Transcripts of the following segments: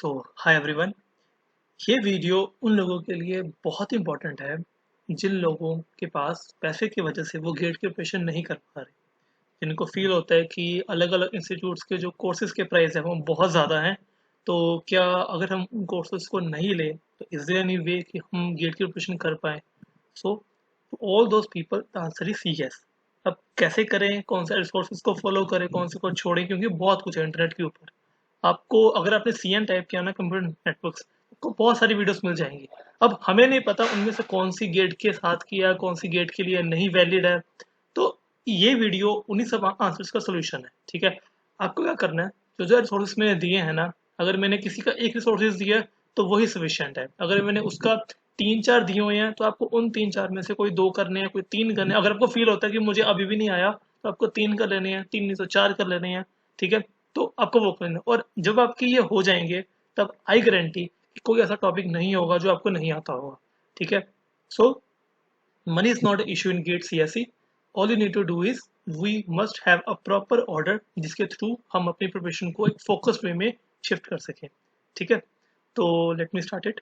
सो hi everyone. ये video उन लोगों के लिए बहुत इंपॉर्टेंट है जिन लोगों के पास पैसे की वजह से वो गेट की प्रिपरेशन नहीं कर पा रहे, जिनको फील होता है कि अलग अलग इंस्टीट्यूट्स के जो कोर्सेज के प्राइस है वो बहुत ज़्यादा हैं। तो क्या अगर हम उन कोर्सेज को नहीं लें तो इज देयर एनी वे कि हम गेट की प्रिपरेशन कर पाएँ? So all those people the answer is yes. अब कैसे करें, कौन से रिसोर्सेज को फॉलो करें, कौन से को छोड़ें, क्योंकि बहुत कुछ है इंटरनेट के ऊपर। आपको अगर आपने सीएन टाइप किया ना कंप्यूटर नेटवर्क्स, आपको बहुत सारी वीडियोस मिल जाएंगी। अब हमें नहीं पता उनमें से कौन सी गेट के साथ किया, कौन सी गेट के लिए नहीं वैलिड है। तो ये वीडियो उन्हीं सब आंसर्स का सोल्यूशन है। ठीक है, आपको क्या करना है, जो जो रिसोर्सेज मैंने दिए हैं ना, अगर मैंने किसी का एक रिसोर्सेज दिया है तो वही सफिशियंट है। अगर मैंने उसका 3-4 दिए हुए हैं तो आपको उन 3-4 में से कोई 2 करने हैं, कोई 3 करने हैं। अगर आपको फील होता है कि मुझे अभी भी नहीं आया तो आपको 3 कर लेने हैं, 3 नहीं तो 4 कर लेने हैं। ठीक है, तो आपको वो करना है। और जब आपके ये हो जाएंगे तब आई गारंटी कि कोई ऐसा टॉपिक नहीं होगा जो आपको नहीं आता होगा। ठीक है, so money is not issue in GATE CSE. All you need to do is we must have a proper order जिसके थ्रू हम अपनी प्रिपरेशन को एक फोकस वे में शिफ्ट कर सकें। ठीक है, तो let me start it.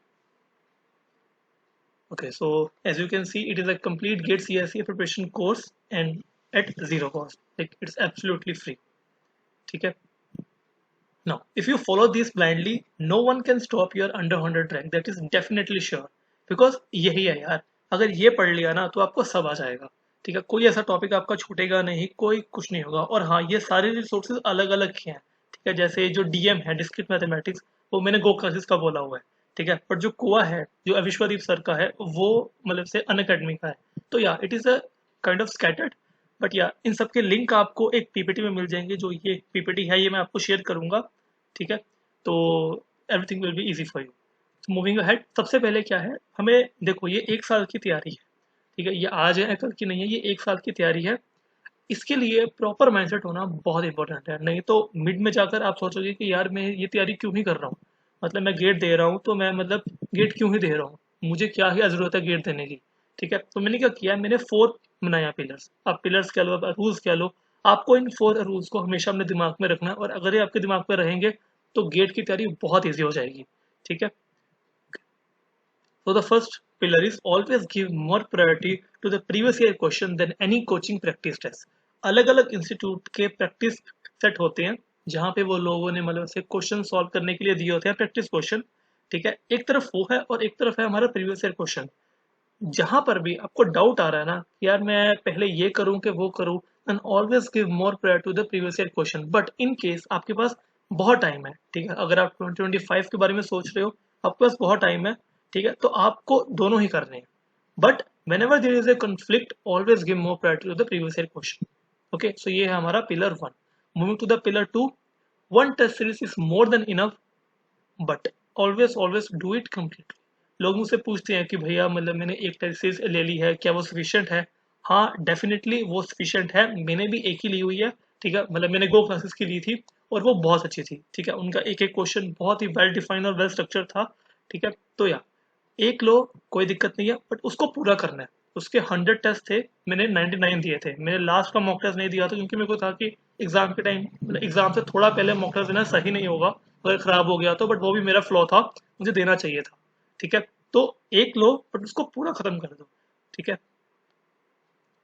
Okay, so as you can see, it is a complete GATE CSE preparation course and at zero cost. Like it's absolutely free. ठीक है? Now, if you follow this blindly, no one can stop your under 100 rank. That is definitely sure. Because यही है यार, अगर ये पढ़ लिया ना तो आपको सब आ जाएगा। ठीक है, कोई ऐसा टॉपिक आपका छूटेगा नहीं, कोई कुछ नहीं होगा। और हाँ, ये सारे रिसोर्सेज अलग अलग के हैं। ठीक है, जैसे जो डीएम है, डिस्क्रीट मैथमेटिक्स, वो मैंने गो क्लासेस का बोला हुआ है। ठीक है, पर जो कुआ है, जो विश्वदीप सर का है, वो मतलब से अन अकेडमी का है। तो या it is a kind of scattered, but या इन सब के लिंक आपको एक पीपीटी में मिल जाएंगे। जो ये पीपीटी है ये मैं आपको शेयर करूंगा। ठीक है, तो everything will be easy for you. Moving ahead, सबसे पहले क्या है, हमें देखो ये 1 साल की तैयारी है। ठीक है, ये आज है कल की नहीं है, ये 1 साल की तैयारी है। इसके लिए प्रॉपर माइंडसेट होना बहुत इंपॉर्टेंट है। नहीं तो मिड में जाकर आप सोचोगे कि यार मैं ये तैयारी क्यों ही कर रहा हूँ, मतलब मैं गेट दे रहा हूँ तो मैं मतलब गेट क्यों ही दे रहा हूँ, मुझे क्या ही जरूरत है गेट देने की। ठीक है, तो मैंने क्या किया, मैंने 4 बनाया पिलर्स। आप पिलर्स कह लो, आप रूल्स कह लो। आपको इन 4 रूल्स को हमेशा अपने दिमाग में रखना है, और अगर ये आपके दिमाग में रहेंगे तो गेट की तैयारी बहुत ईजी हो जाएगी। ठीक है, so the first pillar is always give more priority to the previous year question than any coaching practice test. अलग अलग इंस्टीट्यूट के प्रैक्टिस सेट होते हैं जहाँ पे वो लोगों ने मतलब से क्वेश्चन सॉल्व करने के लिए दिए होते हैं प्रैक्टिस क्वेश्चन। ठीक है, एक तरफ वो है और एक तरफ है हमारा प्रीवियस ईयर क्वेश्चन। जहां पर भी आपको डाउट आ रहा है ना कि यार मैं पहले ये करूं कि वो करूं, and always give more prior to the previous year question. But in case आपके पास बहुत टाइम है, ठीक है, अगर आप 2025 के बारे में सोच रहे हो, आपके पास बहुत टाइम है। ठीक है, तो आपको दोनों ही करने हैं। But whenever there is a conflict, always give more priority to the previous year question. Okay, so ये है हमारा pillar 1। Moving to the pillar 2, one test series is more than enough, but always always do it completely. लोग मुझसे पूछते हैं कि भैया मतलब मैंने एक टेस्ट ले ली है, क्या वो सफिशियंट है? हाँ, डेफिनेटली वो सफिशियंट है। मैंने भी एक ही ली हुई है। ठीक है, मतलब मैंने गो क्लासेस की ली थी और वो बहुत अच्छी थी। ठीक है, उनका एक एक क्वेश्चन बहुत ही वेल डिफाइंड और वेल स्ट्रक्चर था। ठीक है, तो या एक लो, कोई दिक्कत नहीं है, बट उसको पूरा करना है। उसके 100 टेस्ट थे, मैंने 99 दिए थे। मैंने लास्ट का मॉक टेस्ट नहीं दिया था क्योंकि मेरे को था कि एग्जाम के टाइम, मतलब एग्जाम से थोड़ा पहले मॉक टेस्ट देना सही नहीं होगा अगर खराब हो गया तो। बट वो भी मेरा फ्लॉ था, मुझे देना चाहिए था। ठीक है, तो एक लो बट उसको पूरा खत्म कर दो। ठीक है,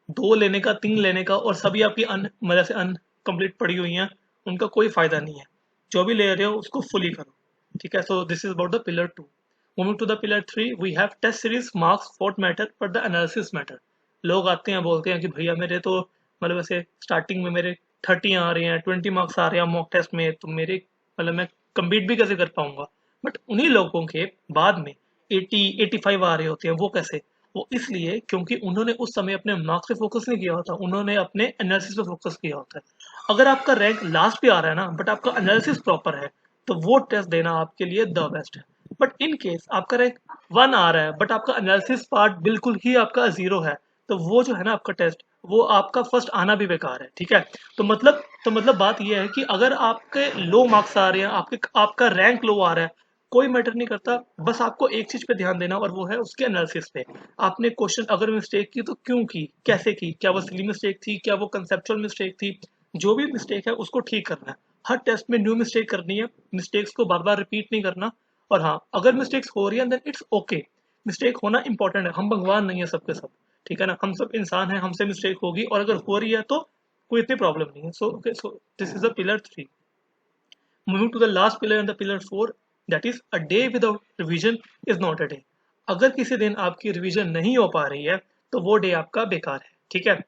2 लेने का, 3 लेने का और सभी आपकी मतलब से अनकम्प्लीट पड़ी हुई हैं, उनका कोई फायदा नहीं है। जो भी ले रहे हो उसको फुली करो। ठीक है, so this is about the pillar 2। Moving to the pillar 3, we have test series marks what matter but the analysis matter. लोग आते हैं बोलते हैं कि भैया मेरे तो मतलब ऐसे स्टार्टिंग में मेरे 30 आ रहे हैं, 20 मार्क्स आ रहे हैं मॉक टेस्ट में, तो मेरे मतलब मैं कम्पीट भी कैसे कर पाऊंगा? बट उन्हीं लोगों के बाद में 80-85 आ रहे होते हैं, वो कैसे? वो इसलिए क्योंकि उन्होंने उस समय अपने मार्क्स पे फोकस नहीं किया होता, उन्होंने अपने एनालिसिस पे फोकस किया होता है। अगर आपका रैंक लास्ट पे आ रहा है ना बट आपका एनालिसिस प्रॉपर है, तो वो टेस्ट देना आपके लिए द बेस्ट है। बट इन केस आपका रैंक 1 आ रहा है बट आपका एनालिसिस पार्ट बिल्कुल ही आपका 0 है, तो वो जो है ना आपका टेस्ट, वो आपका फर्स्ट आना भी बेकार है। ठीक है, तो मतलब बात ये है कि अगर आपके लो मार्क्स आ रहे हैं, आपका रैंक लो आ रहा है, कोई मैटर नहीं करता। बस आपको एक चीज पे ध्यान देना और वो है उसके एनालिसिस पे। आपने क्वेश्चन अगर मिस्टेक की तो क्यों की, कैसे की, क्या वो सिली मिस्टेक थी, क्या वो कंसेप्चुअल मिस्टेक थी, जो भी मिस्टेक है उसको ठीक करना है। हर टेस्ट में न्यू मिस्टेक करनी है, मिस्टेक्स को बार बार रिपीट नहीं करना। और हाँ, अगर मिस्टेक्स हो रही है देन इट्स ओके, मिस्टेक होना इंपॉर्टेंट है, हम भगवान नहीं है सबके सब, ठीक है ना, हम सब इंसान हैं, हमसे मिस्टेक होगी, और अगर हो रही है तो कोई इतनी प्रॉब्लम नहीं है। So okay, so this is the pillar 3। Moving to the last pillar and the pillar 4, that is a day without revision is not a day. अगर किसी दिन आपकी रिविजन नहीं हो पा रही है तो वो डे आपका बेकार है, ठीक है।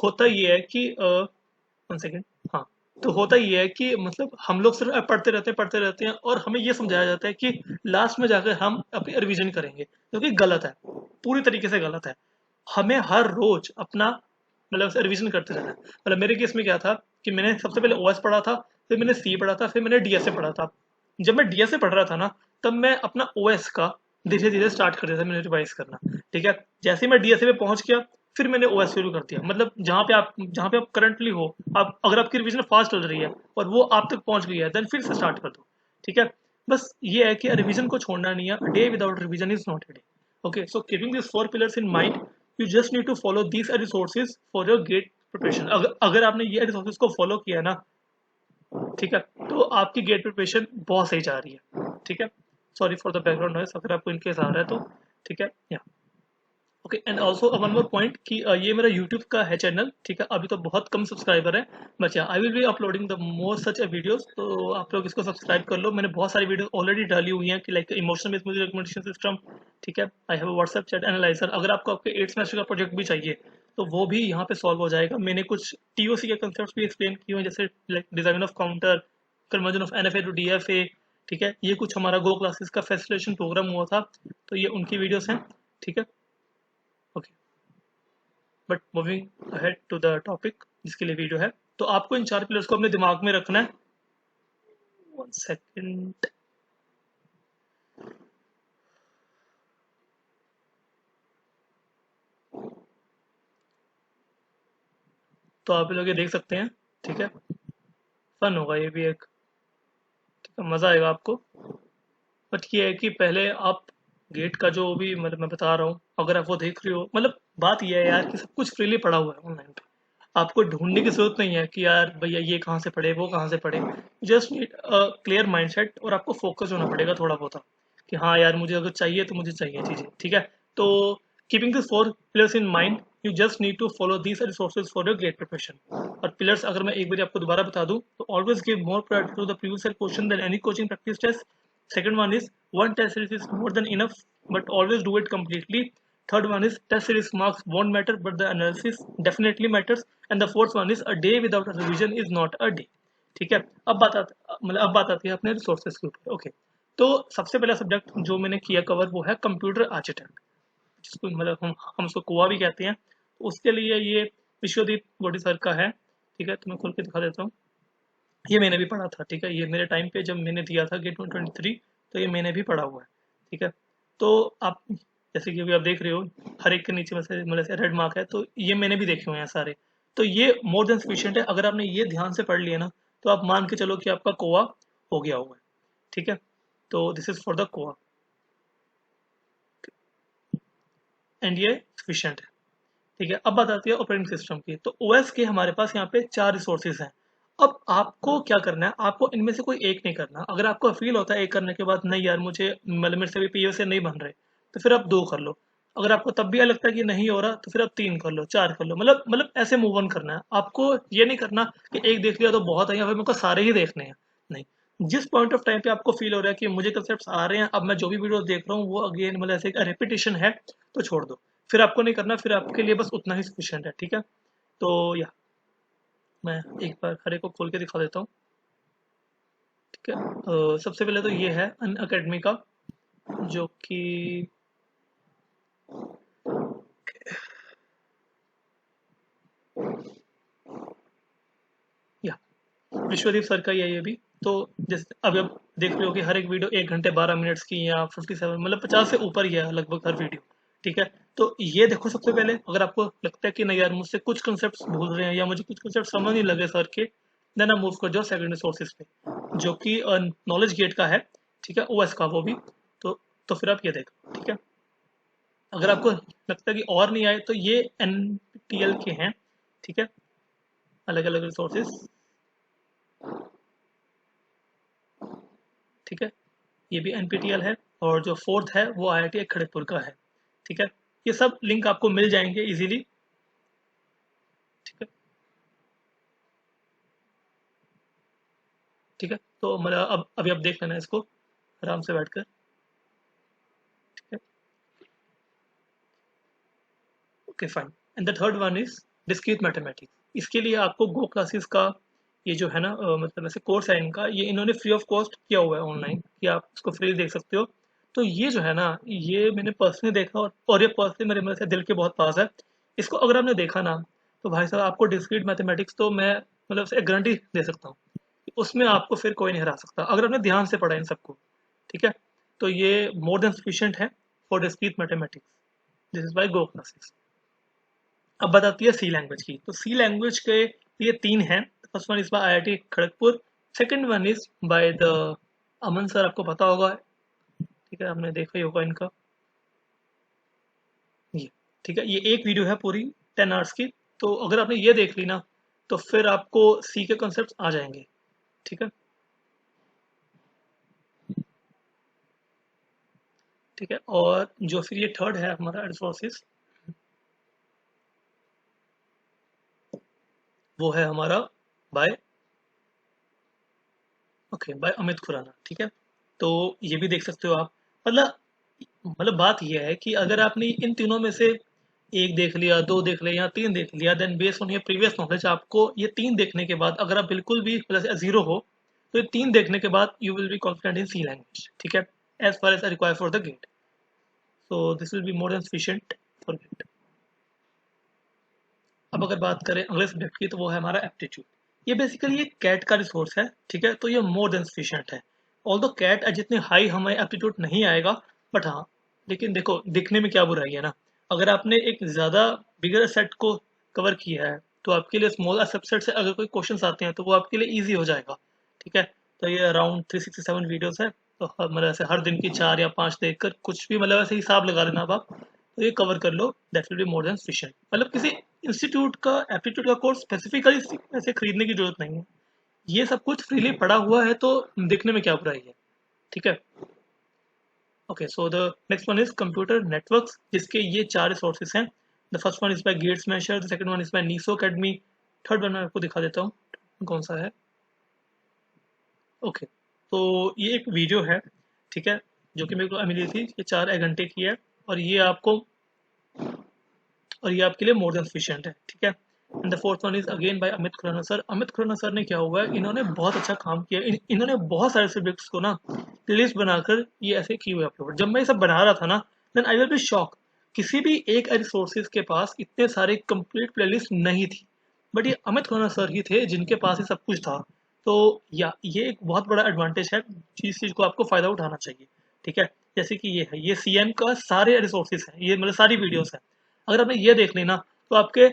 होता ये है कि 1 सेकेंड, हाँ, तो होता ये है कि मतलब हम लोग सिर्फ पढ़ते रहते हैं और हमें ये समझाया जाता है कि लास्ट में जाकर हम अपनी रिवीजन करेंगे, जो कि गलत है, पूरी तरीके से गलत है। हमें हर रोज अपना मतलब रिवीजन करते रहना है। मतलब मेरे केस में क्या था कि मैंने सबसे पहले ओएस पढ़ा था, फिर मैंने सी पढ़ा था, फिर मैंने डीएसए पढ़ा था। जब मैं डीएसए पढ़ रहा था ना, तब मैं अपना ओएस का धीरे धीरे स्टार्ट कर दिया था मैंने रिवाइज करना, ठीक है। जैसे ही मैं डीएसए पे पहुंच गया, फिर मैंने ओएस शुरू कर दिया। मतलब जहाँ पे आप करंटली हो, आप अगर आपकी रिवीजन फास्ट चल रही है और वो आप तक पहुंच गई है, देन फिर से स्टार्ट कर दो, ठीक है। बस ये है कि रिवीजन को छोड़ना नहीं है, day without revision is not a day. Okay, so keeping these 4 pillars in mind, you just need to follow these resources for your gate preparation. अगर आपने ये रिसोर्सेज को फॉलो किया ना, ठीक है, तो आपकी गेट प्रिपरेशन बहुत सही जा रही है, ठीक है। Sorry for the background noise अगर आपको इनकेस आ रहा है तो, ठीक है, या okay. And also one more point कि ये मेरा यूट्यूब का है चैनल, ठीक है, अभी तो बहुत कम सब्सक्राइबर है, बट या आई will be uploading the more such videos, तो आप लोग इसको सब्सक्राइब कर लो। मैंने बहुत सारी वीडियो ऑलरेडी डाली हुई हैं कि like emotional based music recommendation system, ठीक है। I have WhatsApp chat analyser, अगर आपको आपके 8th सेमेस्टर का प्रोजेक्ट भी चाहिए तो वो भी यहाँ पे सॉल्व हो जाएगा। मैंने कुछ टीओसी के कंसेप्ट भी एक्सप्लेन किए हैं, जैसे like design of counter, conversion of NFA to DFA, ठीक है। ये कुछ हमारा गो क्लासेस का फैसिलिटेशन प्रोग्राम हुआ था, तो ये उनकी वीडियोस हैं, ठीक है। Okay, but moving ahead to the topic जिसके लिए वीडियो है, तो आपको इन 4 पिलर्स को अपने दिमाग में रखना है। 1 सेकेंड, तो आप लोग ये देख सकते हैं, ठीक है। फन होगा ये भी एक, ठीक है, मज़ा आएगा आपको। बट ये है कि पहले आप गेट का जो भी मतलब मैं बता रहा हूँ, अगर आप वो देख रहे हो, मतलब बात ये है यार कि सब कुछ फ्रीली पड़ा हुआ है ऑनलाइन पे, आपको ढूंढने की जरूरत नहीं है कि यार भैया ये कहाँ से पढ़े, वो कहाँ से पढ़े। Just need a clear mindset, और आपको फोकस होना पड़ेगा थोड़ा बहुत कि हाँ यार मुझे अगर चाहिए तो मुझे चाहिए चीज़ें, ठीक है। तो keeping this 4 pillars in mind, you just need to follow these resources for your GATE preparation. और पिलर्स अगर मैं एक बार आपको दोबारा बता दूं, तो always give more priority to the previous year question than any coaching practice test. Second one is one test series is more than enough, but always do it completely. Third one is test series marks won't matter, but the analysis definitely matters. And the fourth one is a day without a revision is not a day. ठीक है, अब बात आती है अपने resources के ऊपर। Okay, तो सबसे पहला सब्जेक्ट जो मैंने किया कवर वो है कंप्यूटर आर्किटेक्ट, जिसको मतलब हम उसको कुआ भी कहते हैं। तो उसके लिए ये विश्वदीप गोडी सर का है, ठीक है। तो मैं खोल के दिखा देता हूँ। ये मैंने भी पढ़ा था, ठीक है, ये मेरे टाइम पे जब मैंने दिया था गेट 23, तो ये मैंने भी पढ़ा हुआ है, ठीक है। तो आप जैसे कि अभी आप देख रहे हो, हर एक के नीचे वैसे मतलब से रेड मार्क है, तो ये मैंने भी देखे हुए हैं सारे। तो ये मोर देन सफिशिएंट है, अगर आपने ये ध्यान से पढ़ लिया ना, तो आप मान के चलो कि आपका कोआ हो गया हुआ है, ठीक है। तो this is for the core, and ये सफिशिएंट है, ठीक है। अब बात आती है ऑपरेटिंग सिस्टम की। तो ओएस के हमारे पास यहाँ पे 4 रिसोर्सेज हैं। अब आपको क्या करना है, आपको इनमें से कोई एक नहीं करना। अगर आपको फील होता है एक करने के बाद नहीं यार मुझे मतलब मेरे से भी पीओ से नहीं बन रहे, तो फिर आप 2 कर लो। अगर आपको तब भी लगता है कि नहीं हो रहा, तो फिर आप 3 कर लो, 4 कर लो, मतलब ऐसे मूव ऑन करना है आपको। ये नहीं करना कि एक देख लिया तो बहुत है या फिर मेरे को सारे ही देखने हैं, नहीं। जिस पॉइंट ऑफ टाइम पे आपको फील हो रहा है कि मुझे कंसेप्ट आ रहे हैं, अब मैं जो भी वीडियो देख रहा हूँ वो अगेन मतलब ऐसे रेपिटेशन है, तो छोड़ दो। फिर आपको नहीं करना, फिर आपके लिए बस उतना ही सफिशिएंट है, ठीक है। तो या मैं एक बार हर एक को खोल के दिखा देता हूँ, ठीक है। सबसे पहले तो ये है अन अकेडमी का, जो कि या विश्वदीप सर का ही है ये भी। तो जैसे अभी आप देख रहे हो कि हर एक वीडियो 1 घंटे 12 मिनट्स की या 57 मतलब 50 से ऊपर ही है लगभग हर वीडियो, ठीक है। तो ये देखो सबसे पहले, अगर आपको लगता है कि नहीं यार मुझसे कुछ कंसेप्ट भूल रहे हैं या मुझे कुछ कंसेप्ट समझ नहीं लगे सर के, देन आप मूव कर जाओ सेकेंडरी सोर्सेज पे, जो कि नॉलेज गेट का है, ठीक है, ओएस का वो भी। तो फिर आप ये देखो, ठीक है। अगर आपको लगता है कि और नहीं आए, तो ये एनपीटीएल के हैं, ठीक है। अलग अलग रिसोर्सेज, ठीक है। ये भी NPTEL है, और जो फोर्थ है वो IIT खड़गपुर का है, ठीक है। ये सब लिंक आपको मिल जाएंगे इजीली, ठीक है, ठीक है। तो मतलब अब अभी आप देख लेना इसको आराम से बैठकर, ठीक है। Okay fine. And the third one is discrete mathematics. इसके लिए आपको गो क्लासेस का ये जो है ना मतलब ऐसे कोर्स है इनका, ये इन्होंने फ्री ऑफ कॉस्ट किया हुआ है ऑनलाइन, कि आप इसको फ्री देख सकते हो। तो ये जो है ना, ये मैंने पर्सनली देखा, और ये पर्सनली मेरे मेरे से दिल के बहुत पास है। इसको अगर आपने देखा ना, तो भाई साहब आपको डिस्क्रीट मैथमेटिक्स तो मैं मतलब एक गारंटी दे सकता हूँ, उसमें आपको फिर कोई नहीं हरा सकता अगर आपने ध्यान से पढ़ा इन सबको, ठीक है। तो ये मोर देन सफिशिएंट है for discrete mathematics. This is by go classes. अब बात आती है सी लैंग्वेज की। तो सी लैंग्वेज के ये तीन हैं। First one is bye IIT Kharagpur, second one is by the Aman sir, आपको पता होगा, ठीक है, आपने देखा ही होगा इनका ये, ठीक है। ये एक वीडियो है पूरी 10 आवर्स की, तो अगर आपने ये देख ली ना, तो फिर आपको सी के कॉन्सेप्ट आ जाएंगे, ठीक है, ठीक है। और जो फिर ये थर्ड है हमारा रिसोर्सेज, वो है हमारा by, okay, by Amit Khurana, ठीक है। तो ये भी देख सकते हो आप। मतलब बात ये है कि अगर आपने इन तीनों में से एक देख लिया, दो देख लिया, या तीन देख लिया, then based on your previous knowledge आपको ये तीन देखने के बाद अगर आप बिल्कुल भी मतलब जीरो हो, तो ये तीन देखने के बाद you will be confident in C language, ठीक है, as far as I require for the GATE. So this will be more than sufficient for GATE. अब अगर बात करें अगले सब्जेक्ट की, तो वो है हमारा एप्टीट्यूड। ये बेसिकली एक कैट का रिसोर्स है, ठीक है। तो ये मोर देन सफिशिएंट है। ऑल्दो कैट जितनी हाई हमें एप्टीट्यूड नहीं आएगा, बट हाँ, लेकिन देखो दिखने में क्या बुराई है ना, अगर आपने एक ज़्यादा बिगर सेट को कवर किया है, तो आपके लिए स्मॉल सबसेट से अगर कोई क्वेश्चंस आते हैं तो वो आपके लिए ईजी हो जाएगा, ठीक है। तो ये अराउंड 367 वीडियोस है। तो मतलब ऐसे हर दिन की 4 या 5 देखकर कुछ भी मतलब ऐसे हिसाब लगा लेना अब आप, तो ये कवर कर लो, that will be more than sufficient. मतलब किसी इंस्टीट्यूट का एप्टीट्यूड का कोर्स स्पेसिफिकली ऐसे खरीदने की जरूरत नहीं है। ये सब कुछ फ्रीली पड़ा हुआ है, तो देखने में क्या बुराई है, ठीक है। Okay, so the next one is computer networks, जिसके ये चार रिसोर्सेज हैं। The first one is by Gate Smashers, the second one is by Neso Academy, third one मैं आपको दिखा देता हूँ कौन सा है। ओके, तो ये एक वीडियो है, ठीक है, जो कि मेरे को मिली थी, ये 4 घंटे की है, और ये आपको, और ये आपके लिए मोर देन सफिशिएंट है, ठीक है। And the fourth one is again by Amit Khurana sir. Amit Khurana sir ने क्या हुआ है, इन्होंने बहुत अच्छा काम किया। इन्होंने बहुत सारे सब्जेक्ट्स को ना प्लेलिस्ट बनाकर ये ऐसे की हुए अपलोड। जब मैं ये सब बना रहा था ना, then I will be shock, किसी भी एक रिसोर्सेज के पास इतने सारे कंप्लीट प्लेलिस्ट नहीं थी, बट ये अमित खुराना सर ही थे जिनके पास ये सब कुछ था। तो या ये एक बहुत बड़ा एडवांटेज है, जिस चीज़ को आपको फ़ायदा उठाना चाहिए, ठीक है। जैसे कि ये है, ये CM का सारे रिसोर्सेज हैं, ये मतलब सारी वीडियोस हैं। अगर आपने ये देख ली ना, तो आपके,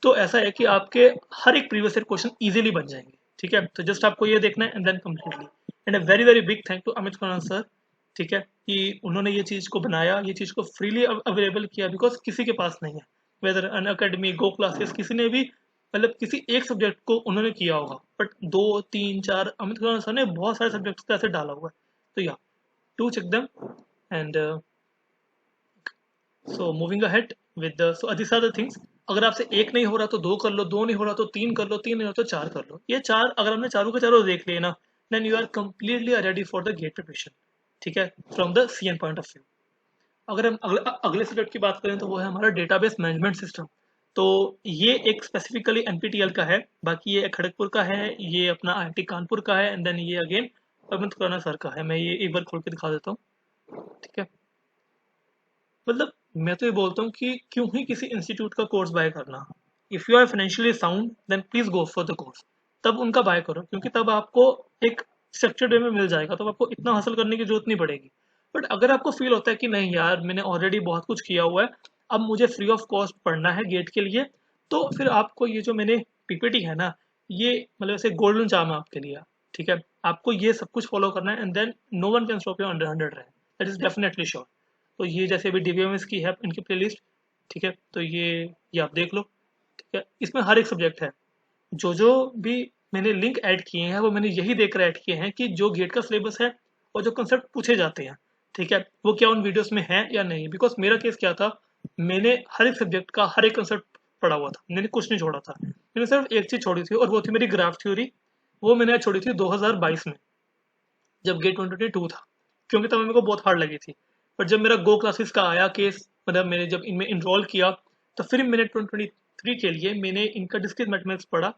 तो ऐसा है कि आपके हर एक प्रीवियस ईयर क्वेश्चन इजीली बन जाएंगे, ठीक है। तो जस्ट आपको ये देखना है, and then completely. And a very very big thank to Amit Khurana sir, ठीक है, कि उन्होंने ये चीज़ को बनाया, ये चीज़ को फ्रीली अवेलेबल किया, बिकॉज किसी के पास नहीं है। वेदर अन अकेडमी, गो क्लासेस, किसी ने भी मतलब किसी एक सब्जेक्ट को उन्होंने किया होगा, बट 2 3 4 अमित खुराना सर ने बहुत सारे सब्जेक्ट्स को ऐसे डाला हुआ है। तो या to check them. And so moving ahead with the, so this are the things. अगर आपसे एक नहीं हो रहा तो दो कर लो, दो नहीं हो रहा तो तीन कर लो, तीन नहीं हो रहा तो चार कर लो। ये चार अगर हमने चारों के चारों देख लिए ना, then you are completely ready for the GATE preparation, ठीक है, from the CN point of view. अगर हम अगले सब्जेक्ट की बात करें, तो वो है हमारा डेटाबेस मैनेजमेंट सिस्टम। तो ये एक स्पेसिफिकली NPTEL का है, बाकी ये खड़गपुर का है, ये अपना IIT कानपुर का है, एंड देन ये अगेन अमित खुराना सर का है। मैं ये एक बार खोल के दिखा देता हूँ, ठीक है। मतलब मैं तो ये बोलता हूँ कि क्यों ही किसी इंस्टीट्यूट का कोर्स बाय करना। If you are financially sound, then please go for the course. तब उनका बाय करो, क्योंकि तब आपको एक स्ट्रक्चर्ड वे में मिल जाएगा, तब आपको इतना हासिल करने की जरूरत नहीं पड़ेगी। बट अगर आपको फील होता है कि नहीं यार, मैंने ऑलरेडी बहुत कुछ किया हुआ है, अब मुझे फ्री ऑफ कॉस्ट पढ़ना है गेट के लिए, तो फिर आपको ये जो मैंने PPT है ना, ये मतलब ऐसे गोल्डन चाम है आपके लिए, ठीक है। आपको ये सब कुछ फॉलो करना है, and then no one can stop you under 100 rank, that is definitely sure. तो ये जैसे अभी DBMS की है इनकी प्लेलिस्ट, ठीक है, तो ये आप देख लो, ठीक है। इसमें हर एक सब्जेक्ट है, जो भी मैंने लिंक ऐड किए हैं वो मैंने यही देखकर ऐड किए हैं कि जो गेट का सिलेबस है और जो कंसेप्ट पूछे जाते हैं, ठीक है, वो क्या उन वीडियोस में है या नहीं। बिकॉज मेरा केस क्या था, मैंने हर एक सब्जेक्ट का हर एक कंसेप्ट पढ़ा हुआ था, मैंने कुछ नहीं छोड़ा था। मैंने सिर्फ एक चीज छोड़ी थी और वो थी मेरी ग्राफ थ्योरी। वो मैंने छोड़ी थी 2022 में, जब गेट 2022 था, क्योंकि तब मेरे को बहुत हार्ड लगी थी। पर जब मेरा गो क्लासेस का आया केस, मतलब मैंने जब इनमें इनरोल किया, तो फिर मैंने 2023 के लिए मैंने इनका डिस्क्रीट मैथमेटिक्स पढ़ा,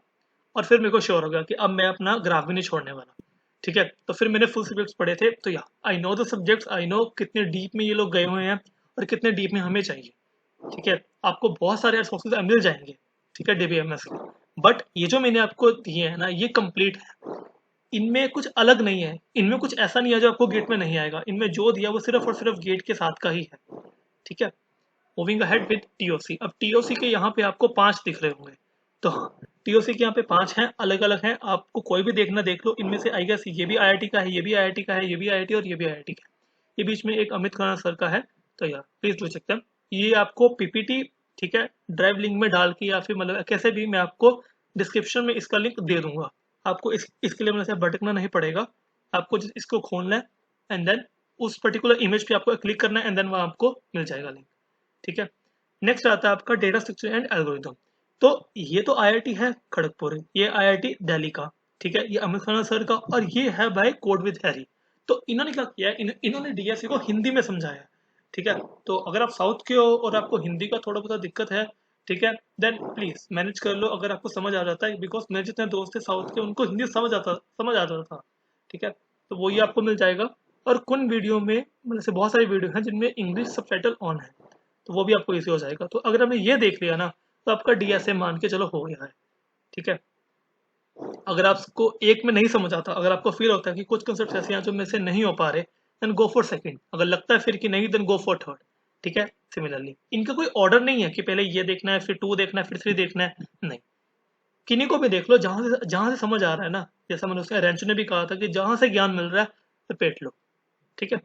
और फिर मेरे को श्योर हो गया कि अब मैं अपना ग्राफ भी नहीं छोड़ने वाला। ठीक है, तो फिर मैंने फुल सब्जेक्ट्स पढ़े थे, तो या I know the subjects, I know कितने डीप में ये लोग गए हुए हैं और कितने डीप में हमें चाहिए। ठीक है, आपको बहुत सारे रिसोर्सेज मिल जाएंगे, ठीक है, डीबीएमएस के। बट ये जो मैंने आपको दिए हैं ना, ये कंप्लीट है, इनमें कुछ अलग नहीं है, इनमें कुछ ऐसा नहीं है जो आपको गेट में नहीं आएगा। इनमें जो दिया वो सिर्फ और सिर्फ गेट के साथ का ही है। ठीक है, मूविंग अहेड विद टीओसी। अब टीओसी के यहाँ पे आपको 5 दिख रहे होंगे, तो हाँ, टीओसी के यहाँ पे 5 हैं, अलग अलग हैं, आपको कोई भी देखना देख लो। इनमें से आई गेस ये भी आईआईटी का है, ये भी आईआईटी का है, ये भी आईआईटी और ये भी आईआईटी का है। ये बीच में एक अमित खाना सर का है, तो यार प्लीज डू चेक देम। ये आपको पीपीटी, ठीक है, ड्राइव लिंक में डाल के या फिर मतलब कैसे भी मैं आपको डिस्क्रिप्शन में इसका लिंक दे दूंगा। आपको इसके लिए मतलब भटकना नहीं पड़ेगा, आपको just इसको खोलना है एंड देन उस पर्टिकुलर इमेज पे आपको क्लिक करना है एंड देन वहाँ आपको मिल जाएगा लिंक। ठीक है, नेक्स्ट आता है आपका डेटा स्ट्रक्चर एंड एल्गोरिथम। तो ये तो आईआईटी है खड़गपुर, ये आईआईटी दिल्ली का, ठीक है, ये अमित खाना सर का, और ये है भाई कोड विद हैरी। तो इन्होंने क्या किया है, इन्होंने डीएसए को हिंदी में समझाया। ठीक है, तो अगर आप साउथ के हो और आपको हिंदी का थोड़ा बहुत दिक्कत है, ठीक है, देन प्लीज मैनेज कर लो अगर आपको समझ आ जाता है। बिकॉज मेरे जितने दोस्त थे साउथ के, उनको हिंदी समझ आता था। ठीक है, तो वो ये आपको मिल जाएगा। और कुछ वीडियो में मतलब से बहुत सारी वीडियो हैं जिनमें इंग्लिश सबटाइटल ऑन है, तो वो भी आपको इजी हो जाएगा। तो अगर हमने ये देख लिया ना, तो आपका डीएसए मान के चलो हो गया है। ठीक है, अगर आपको एक में नहीं समझ आता, अगर आपको फील होता है कि कुछ कंसेप्ट ऐसे हैं जो मेरे से नहीं हो पा रहे, देन गो फॉर सेकंड। अगर लगता है फिर कि नहीं, देन गो फॉर थर्ड। ठीक है, सिमिलरली इनका कोई ऑर्डर नहीं है कि पहले ये देखना है फिर 2 देखना है फिर 3 देखना है, नहीं, किन्हीं को भी देख लो जहां से समझ आ रहा है ना। जैसा मैंने उसने रेंचो ने भी कहा था कि जहां से ज्ञान मिल रहा है लपेट लो। ठीक है,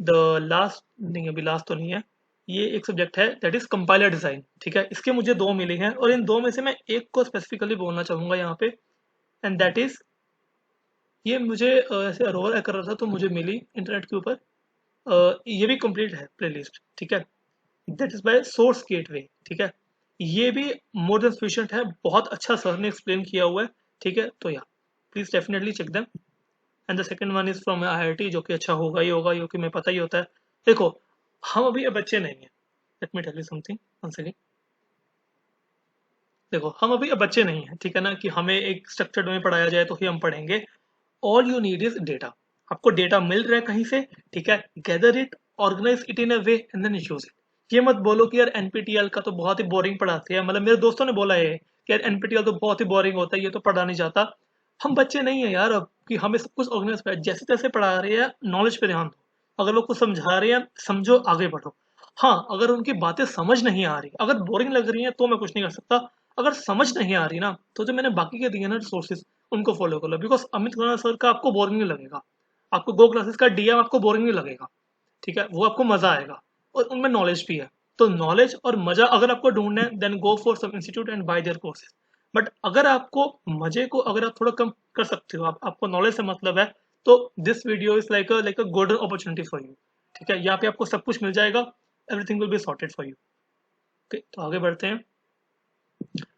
द लास्ट, नहीं अभी लास्ट तो नहीं है, ये एक सब्जेक्ट है दैट इज कंपाइलर डिजाइन। ठीक है, इसके मुझे 2 मिले हैं और इन 2 में से मैं एक को स्पेसिफिकली बोलना चाहूंगा यहाँ पे, एंड दैट इज, ये मुझे ऐसे रोल कर रहा था तो मुझे मिली इंटरनेट के ऊपर। ये भी कंप्लीट है प्लेलिस्ट। ठीक है, that is by source gateway. ठीक है, ये भी मोर देन सफिशिएंट है, बहुत अच्छा सर ने एक्सप्लेन किया हुआ है। ठीक है, तो या please definitely check them. And the second one is from IIT, जो कि अच्छा होगा ही होगा, क्योंकि मैं पता ही होता है। देखो, हम अभी बच्चे नहीं हैं, let me tell you something once again. देखो, हम अभी बच्चे नहीं हैं, ठीक है ना, कि हमें एक स्ट्रक्चर्ड में पढ़ाया जाए तो ही हम पढ़ेंगे। All you need is data. आपको डेटा मिल रहा है कहीं से, ठीक है, gather it, organise it in a way and then use it. ये मत बोलो कि यार एनपीटीएल का तो बहुत ही बोरिंग पढ़ाते हैं, मतलब मेरे दोस्तों ने बोला है कि यार एनपीटीएल तो बहुत ही बोरिंग होता है, ये तो पढ़ा नहीं जाता। हम बच्चे नहीं है यार अब कि हमें सब कुछ ऑर्गेनाइज, जैसे तैसे पढ़ा रहे हैं, नॉलेज पे ध्यान दो। अगर लोग कुछ समझा रहे हैं समझो, आगे बढ़ो। हाँ, अगर उनकी बातें समझ नहीं आ रही, अगर बोरिंग लग रही है, तो मैं कुछ नहीं कर सकता। अगर समझ नहीं आ रही ना, तो जो मैंने बाकी के दिए ना रिसोर्सेज, उनको फॉलो कर लो। बिकॉज अमित खुराना सर का आपको बोरिंग नहीं लगेगा, आपको गो क्लासेस का डीएम आपको बोरिंग नहीं लगेगा। ठीक है, वो आपको मजा आएगा और उनमें नॉलेज भी है। तो नॉलेज और मजा अगर आपको ढूंढना है, then go for some institute and buy their courses. But अगर आपको मजे को अगर आप थोड़ा कम कर सकते हो, आपको नॉलेज से मतलब है, तो this video is like a golden opportunity for you. ठीक है, यहाँ पे आपको सब कुछ मिल जाएगा, everything will be sorted for you. Okay, तो आगे बढ़ते हैं।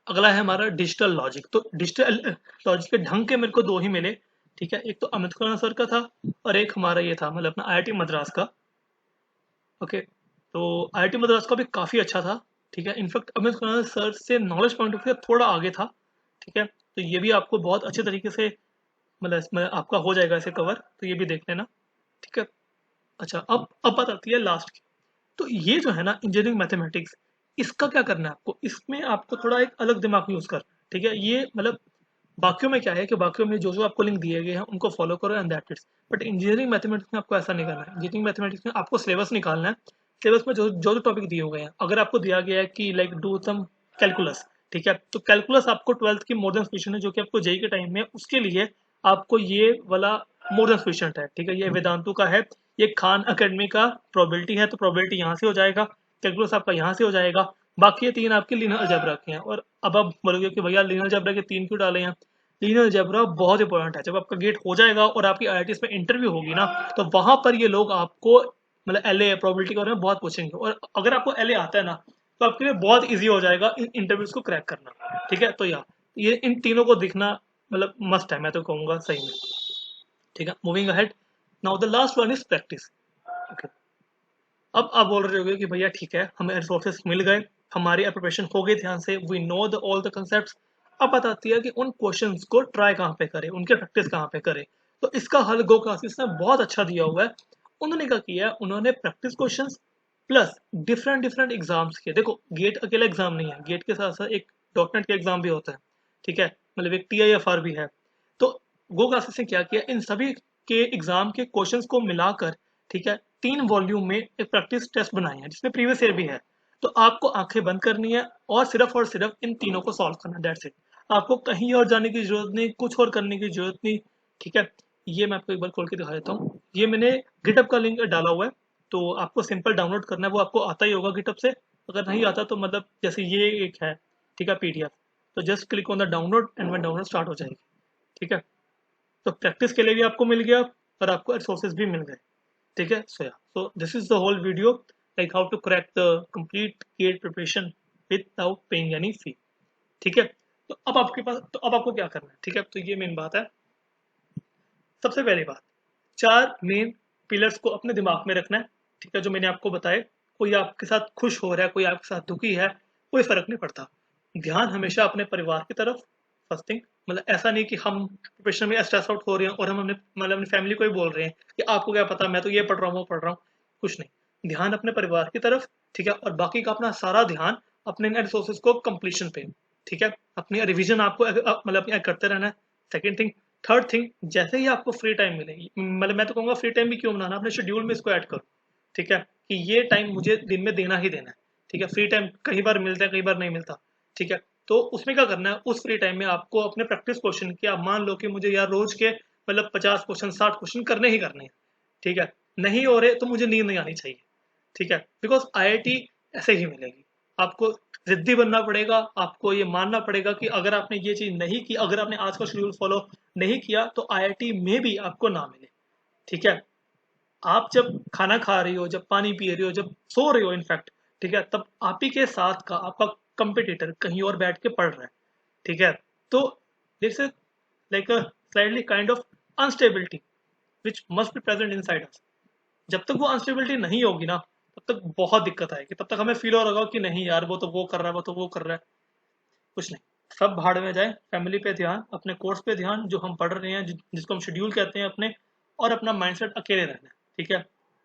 अगला है हमारा डिजिटल लॉजिक। तो डिजिटल लॉजिक के ढंग के मेरे को 2 ही मिले। ठीक है, एक तो अमित खुराना सर का था और एक हमारा ये था, मतलब अपना आईआईटी मद्रास का। ओके, तो आईआईटी मद्रास का भी काफ़ी अच्छा था। ठीक है, इनफैक्ट अमित खुराना सर से नॉलेज पॉइंट ऑफ व्यू थोड़ा आगे था। ठीक है, तो ये भी आपको बहुत अच्छे तरीके से मतलब इसमें आपका हो जाएगा इसे कवर, तो ये भी देख लेना। ठीक है, अच्छा, अब बात आती है लास्ट की। तो ये जो है ना इंजीनियरिंग मैथमेटिक्स, इसका क्या करना है आपको, इसमें आपको थोड़ा एक अलग दिमाग यूज करना है। ठीक है, ये मतलब बाकियों में क्या है कि बाकियों में जो जो आपको लिंक दिए गए हैं उनको फॉलो करो and that it's. But engineering mathematics में आपको ऐसा नहीं करना है। इंजीनियरिंग मैथमेटिक्स में आपको सिलेबस निकालना है। सिलेबस में जो जो जो टॉपिक दिए हुए हैं, अगर आपको दिया गया है कि लाइक डू सम कैलकुलस, ठीक है, तो कैलकुलस आपको 12th की मोर देन सफिशिएंट है, जो कि आपको जेई के टाइम में उसके लिए आपको ये वाला मोर देन सफिशिएंट है। ठीक है, ये वेदांतु का है, ये खान अकेडमी का प्रोबेबिलिटी है, तो प्रोबेबिलिटी यहाँ से हो जाएगा, कैलकुलस आपका यहाँ से हो जाएगा। बाकी ये 3 आपके लीनियर अलजेब्रा के हैं। और अब आप बोलोगे कि भैया लीनियर अलजेब्रा के 3 क्यों डाले हैं? लीनियर अलजेब्रा बहुत इंपॉर्टेंट है। जब आपका गेट हो जाएगा और आपकी आईआईटीज में इंटरव्यू होगी ना, तो वहां पर ये लोग आपको मतलब एलए प्रोबेबिलिटी के बारे में बहुत पूछेंगे। और अगर आपको एलए आता है ना, तो आपके लिए बहुत ईजी हो जाएगा इन इंटरव्यूज को क्रैक करना। ठीक है, तो ये इन तीनों को दिखना मतलब मस्ट है, मैं तो कहूंगा सही में। ठीक है, moving ahead. Now the last one is practice. Okay, अब आप बोल रहे होगे कि भैया ठीक है, हमें रिसोर्सेज मिल गए, हमारी प्रिपरेशन हो गई ध्यान से, we know the all the concept. अब बात आती है कि उन क्वेश्चंस को ट्राई कहाँ पे करें, उनके प्रैक्टिस कहाँ पे करें। तो इसका हल गो क्लासेस ने बहुत अच्छा दिया हुआ है। उन्होंने क्या किया है, उन्होंने practice questions plus different different exams किए। देखो, गेट अकेला एग्जाम नहीं है, गेट के साथ साथ एक डॉटनेट का एग्जाम भी होता है। ठीक है, मतलब एक टीआईएफआर भी है। तो गो क्लासेस ने क्या किया, इन सभी के एग्जाम के क्वेश्चंस को मिलाकर, ठीक है, 3 वॉल्यूम में एक प्रैक्टिस टेस्ट बनाए हैं जिसमें प्रीवियस ईयर भी है। तो आपको आंखें बंद करनी है और सिर्फ इन तीनों को सॉल्व करना, दैट्स इट। आपको कहीं और जाने की जरूरत नहीं, कुछ और करने की जरूरत नहीं। ठीक है, ये मैं आपको एक बार खोल के दिखा देता हूँ। ये मैंने गिटअप का लिंक डाला हुआ है, तो आपको सिंपल डाउनलोड करना है, वो आपको आता ही होगा गिटअप से। अगर नहीं आता तो मतलब जैसे ये एक है, ठीक है, पीडीएफ, तो just click on the download and when download start हो जाएगी। ठीक है, तो प्रैक्टिस के लिए भी आपको मिल गया और आपको रिसोर्सेज भी मिल गए। ठीक है, so this is the whole video, like how to crack the complete GATE preparation without paying any fee. ठीक है, तो अब आपको क्या करना है? ठीक है, तो ये मेन बात है। सबसे पहली बात, 4 मेन पिलर्स को अपने दिमाग में रखना है। ठीक है, जो मैंने आपको बताए। कोई आपके साथ खुश हो रहा है, कोई आपके साथ दुखी है, कोई फर्क नहीं पड़ता। ध्यान हमेशा अपने परिवार की तरफ, फर्स्ट थिंग। मतलब ऐसा नहीं कि हम प्रिपरेशन में स्ट्रेस आउट हो रहे हैं और हम अपनी फैमिली को ही बोल रहे हैं कि आपको क्या पता, मैं तो ये पढ़ रहा हूँ, वो पढ़ रहा हूँ। कुछ नहीं, ध्यान अपने परिवार की तरफ। ठीक है, और बाकी का अपना सारा ध्यान अपने रिसोर्सेज को कंप्लीशन पे। ठीक है, अपनी रिवीजन आपको करते रहना है। Second thing. थर्ड थिंग, जैसे ही आपको फ्री टाइम मिलेगी, मतलब मैं तो कहूँगा फ्री टाइम भी क्यों बनाना, अपने शेड्यूल में इसको ऐड करो। ठीक है, कि ये टाइम मुझे दिन में देना ही देना है। ठीक है, फ्री टाइम कई बार मिलता है, कई बार नहीं मिलता। ठीक है, तो उसमें क्या करना है, उस फ्री टाइम में आपको अपने प्रैक्टिस क्वेश्चन की, आप मान लो कि मुझे यार रोज के मतलब 50 क्वेश्चन 60 क्वेश्चन करने ही करने हैं। ठीक है, नहीं हो रहे तो मुझे नींद नहीं आनी चाहिए। ठीक है, बिकॉज आईआईटी ऐसे ही मिलेगी। आपको जिद्दी बनना पड़ेगा, आपको ये मानना पड़ेगा कि अगर आपने ये चीज नहीं की, अगर आपने आज का शेड्यूल फॉलो नहीं किया, तो आईआईटी में भी आपको ना मिले। ठीक है, आप जब खाना खा रही हो, जब पानी पी रही हो, जब सो रही हो इनफैक्ट, ठीक है, तब आप ही के साथ का आपका कंपिटिटर कहीं और बैठ के पढ़ रहा है। ठीक है, तो this is like a slightly kind of unstability which must be present inside us. जब तक वो अनस्टेबिलिटी नहीं होगी ना, तब तक बहुत दिक्कत आएगी। तब तक हमें फील हो रहा होगा कि नहीं यार, वो तो वो कर रहा है, वो तो वो कर रहा है। कुछ नहीं, सब भाड़ में जाए। फैमिली पे ध्यान, अपने कोर्स पे ध्यान, जो हम पढ़ रहे हैं, जिसको हम शेड्यूल कहते हैं अपने। और अपना माइंडसेट अकेले रहना है। ठीक है,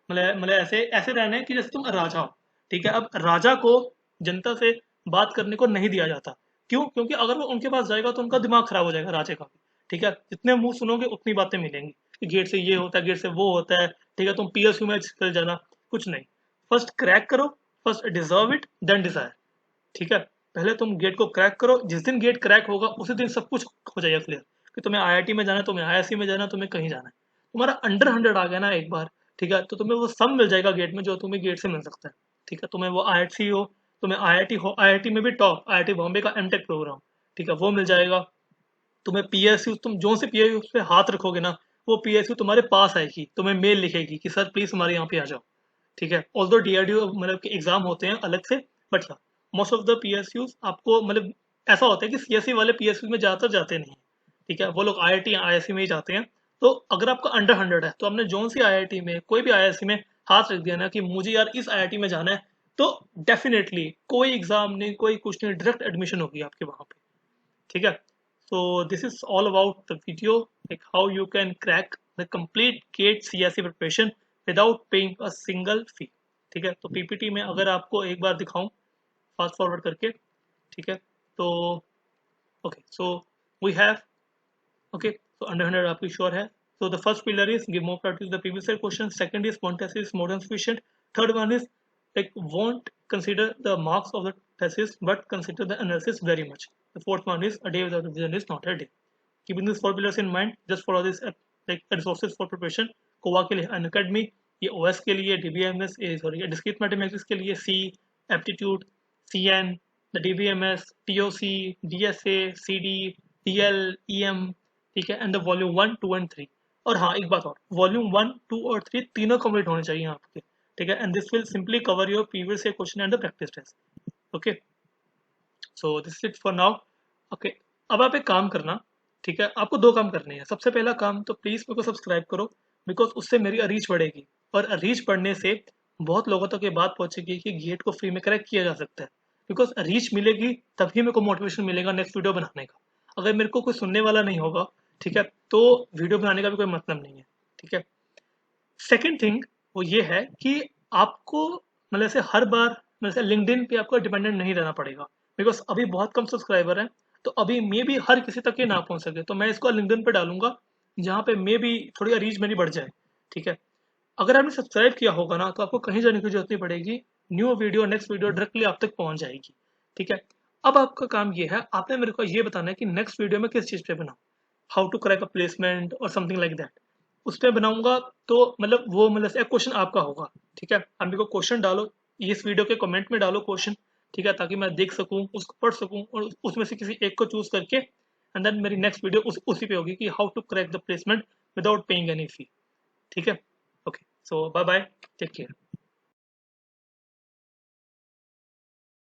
मतलब ऐसे ऐसे रहना है कि जैसे तुम राजा हो। ठीक है, अब राजा को जनता से बात करने को नहीं दिया जाता। क्यों? क्योंकि अगर वो उनके पास जाएगा तो उनका दिमाग खराब हो जाएगा राजा का भी। ठीक है, जितने मुंह सुनोगे उतनी बातें मिलेंगी कि गेट से ये होता है, गेट से वो होता है। ठीक है, तुम पीएसयू में चल जाना। कुछ नहीं, फर्स्ट क्रैक करो, first deserve it then desire. ठीक है, पहले तुम गेट को क्रैक करो। जिस दिन गेट क्रैक होगा उसी दिन सब कुछ हो जाएगा क्लियर, कि तुम्हें आईआईटी में जाना है, तुम्हें आईआईसी में जाना है, तुम्हें कहीं जाना है। तुम्हारा अंडर 100 आ गया ना एक बार, ठीक है, तो तुम्हें वो सब मिल जाएगा गेट में जो तुम्हें गेट से मिल सकता है। ठीक है, तुम्हें वो आईआईटी हो, तुम्हें आईआईटी हो, आईआईटी में भी टॉप आईआईटी बॉम्बे का एमटेक प्रोग्राम, ठीक है, वो मिल जाएगा। तुम्हें पीएसयू, तुम जो से पीएसयू पे हाथ रखोगे ना, वो पीएसयू तुम्हारे पास आएगी, तुम्हें मेल लिखेगी कि सर प्लीज हमारे यहाँ पे आ जाओ। ठीक है, ऑल्दो डीआरडीओ मतलब के एग्जाम होते हैं अलग से, बट हाँ, मोस्ट ऑफ द पीएसयूज आपको मतलब ऐसा होता है कि सीएससी वाले पीएसयू में ज्यादातर जाते नहीं हैं। ठीक है, वो लोग आईआईटी आईआईसी में ही जाते हैं। तो अगर आपका अंडर 100 है, तो आपने जोन सी आईआईटी में, कोई भी आईआईसी में हाथ रख दिया ना कि मुझे यार इस आईआईटी में जाना है, तो डेफिनेटली कोई एग्जाम नहीं, कोई कुछ नहीं, डायरेक्ट एडमिशन होगी आपके वहां पे। ठीक है, so this is all about the video, like how you can crack the complete GATE CSE preparation without paying a single fee। ठीक है, तो पीपीटी में अगर आपको एक बार दिखाऊं फास्ट फॉरवर्ड करके, ठीक है, तो okay, so we have, okay, so under 100 आपकी श्योर है। So the first pillar is give more priority to the previous year question. Second is one test is more than sufficient. Third one is like won't consider the marks of the thesis but consider the analysis very much. The fourth one is a day without revision is not a day. Keeping these 4 pillars in mind, just follow this like resources for preparation। कोवा के लिए Unacademy, ये OS के लिए, DBMS sorry discrete mathematics के लिए सी, aptitude, CN, the DBMS, TOC, DSA, CD, DL, EM, ठीक है, and the volume 1, 2 and 3। और हाँ, एक बात और, वॉल्यूम 1, 2 और 3 तीनों कंप्लीट होने चाहिए आपके, ठीक है, and this will simply cover your previous year question and the practice test. Okay, so this is it for now. Okay, अब आप एक काम करना, ठीक है, आपको दो काम करने हैं। सबसे पहला काम तो प्लीज मेरे को सब्सक्राइब करो, बिकॉज उससे मेरी रीच बढ़ेगी, और रीच बढ़ने से बहुत लोगों तक ये बात पहुंचेगी कि गेट को फ्री में क्रैक किया जा सकता है। बिकॉज रीच मिलेगी तभी मेरे को मोटिवेशन मिलेगा नेक्स्ट वीडियो बनाने का। अगर मेरे को कोई सुनने वाला नहीं होगा, ठीक है, तो वीडियो बनाने का भी कोई मतलब नहीं है, ठीक है। सेकेंड थिंग वो ये है कि आपको मतलब से हर बार मतलब से लिंक्डइन पे आपको डिपेंडेंट नहीं रहना पड़ेगा, बिकॉज अभी बहुत कम सब्सक्राइबर हैं, तो अभी मे भी हर किसी तक ये ना पहुंच सके, तो मैं इसको लिंक्डइन पे डालूंगा जहाँ पे मे भी थोड़ी रीच मेरी बढ़ जाए, ठीक है। अगर आपने सब्सक्राइब किया होगा ना, तो आपको कहीं जाने की जरूरत नहीं पड़ेगी, new video next video directly आप तक पहुंच जाएगी, ठीक है। अब आपका काम ये है, आपने मेरे को ये बताना है कि नेक्स्ट वीडियो में किस चीज़ पे बनाऊं, how to crack a placement और समथिंग लाइक दैट, उस पर बनाऊंगा। तो मतलब वो मतलब एक क्वेश्चन आपका होगा, ठीक है। आप मेरे को क्वेश्चन डालो, इस वीडियो के कमेंट में डालो क्वेश्चन, ठीक है, ताकि मैं देख सकूं, उसको पढ़ सकूं, और उसमें से किसी एक को चूज करके एंड देन मेरी नेक्स्ट वीडियो उसी पे होगी कि how to crack the placement without paying any fee, ठीक है। Okay, so bye bye, take care.